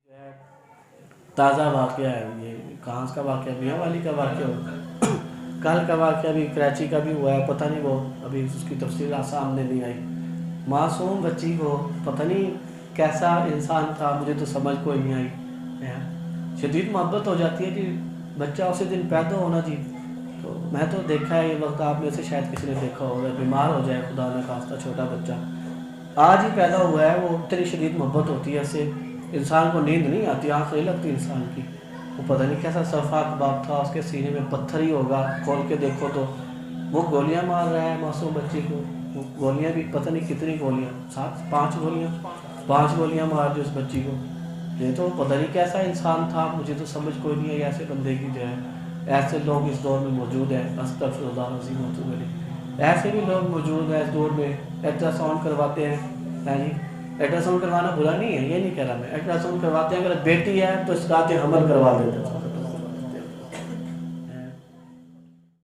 جو ہے تازہ واقعہ ہے یہ، کہاں کا واقعہ، میاں والی کا واقعہ ہو کل کا واقعہ بھی کراچی کا بھی ہوا ہے، پتہ نہیں وہ ابھی اس کی تفصیل سامنے نہیں آئی۔ معصوم بچی کو پتہ نہیں کیسا انسان تھا، مجھے تو سمجھ کوئی نہیں آئی، شدید محبت ہو جاتی ہے جی، بچہ اسی دن پیدا ہونا جی، تو میں تو دیکھا ہے یہ وقت، آپ میں سے شاید کسی نے دیکھا ہوگا، بیمار ہو جائے خدا نہ خواستہ چھوٹا بچہ آج ہی پیدا ہوا ہے، وہ اتنی شدید محبت ہوتی ہے اس سے، انسان کو نیند نہیں آتی، آنکھ نہیں لگتی انسان کی، وہ پتہ نہیں کیسا صفا کباب تھا، اس کے سینے میں پتھر ہی ہوگا، کھول کے دیکھو تو وہ گولیاں مار رہا ہے معصوم بچی کو، وہ گولیاں بھی پتہ نہیں کتنی گولیاں، 5 گولیاں مار دی اس بچی کو، یہ تو پتہ نہیں کیسا انسان تھا، مجھے تو سمجھ کوئی نہیں ہے ایسے بندے کی جو ہے، ایسے لوگ اس دور میں موجود ہیں، استغفر اللہ العظیم واتوب الیہ، ایسے بھی لوگ موجود ہیں اس دور میں، الٹرا ساؤنڈ کرواتے ہیں، جی الٹرا ساؤنڈ کروانا برا نہیں ہے، یہ نہیں کہہ رہا میں، الٹرا ساؤنڈ کرواتے ہیں، اگر بیٹی ہے تو اس کا حمل کروا دیتے ہیں